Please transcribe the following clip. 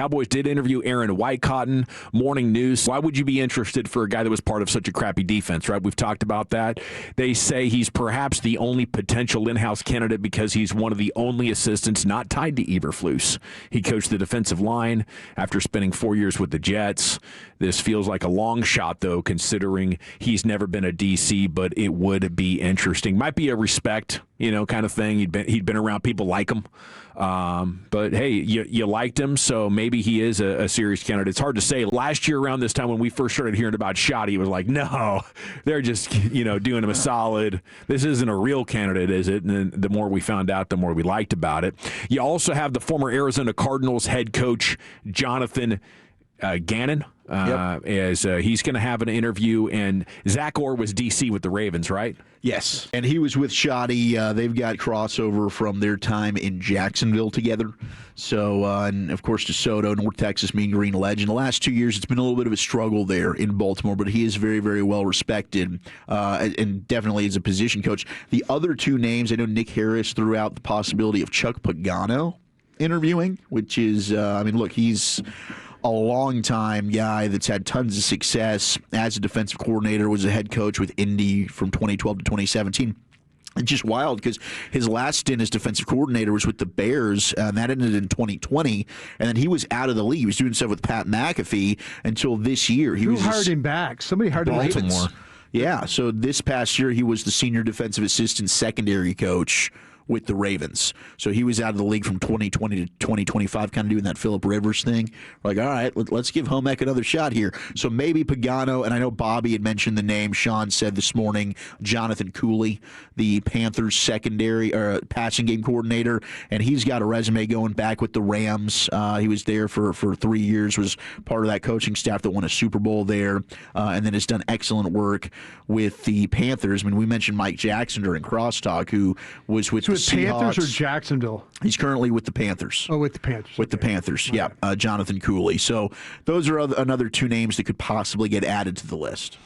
Cowboys did interview Aaron Whitecotton, Morning News. Why would you be interested for a guy that was part of such a crappy defense, right? We've talked about that. They say he's perhaps the only potential in-house candidate because he's one of the only assistants not tied to Eberflus. He coached the defensive line after spending 4 years with the Jets. This feels like a long shot, though, considering he's never been a DC, but it would be interesting. Might be a respect, kind of thing. He'd been around people like him. But, hey, you liked him, so maybe he is a serious candidate. It's hard to say. Last year around this time when we first started hearing about Shoddy, it was like, no, they're just, doing him a solid. This isn't a real candidate, is it? And then the more we found out, the more we liked about it. You also have the former Arizona Cardinals head coach, Jonathan Gannon, as he's going to have an interview, and Zach Orr was DC with the Ravens, right? Yes, and he was with Shoddy. They've got crossover from their time in Jacksonville together. So, and of course, DeSoto, North Texas Mean Green legend. The last 2 years, it's been a little bit of a struggle there in Baltimore, but he is very, very well respected, and definitely as a position coach. The other two names, I know Nick Harris threw out the possibility of Chuck Pagano interviewing, which is, look, he's a long-time guy that's had tons of success as a defensive coordinator, was a head coach with Indy from 2012 to 2017. It's just wild because his last stint as defensive coordinator was with the Bears, and that ended in 2020, and then he was out of the league. He was doing stuff with Pat McAfee until this year. Who hired him back? Somebody hired him back. Baltimore. Yeah, so this past year he was the senior defensive assistant secondary coach with the Ravens. So he was out of the league from 2020 to 2025, kind of doing that Phillip Rivers thing. We're like, all right, let's give Homek another shot here. So maybe Pagano, and I know Bobby had mentioned the name, Sean said this morning, Jonathan Cooley, the Panthers secondary or passing game coordinator, and he's got a resume going back with the Rams. He was there for 3 years, was part of that coaching staff that won a Super Bowl there, and then has done excellent work with the Panthers. I mean, we mentioned Mike Jackson during Crosstalk, who was with the Panthers Seahawks. or Jacksonville? He's currently with the Panthers. Oh, with the Panthers. With the Panthers, yeah. Jonathan Cooley. So those are another two names that could possibly get added to the list.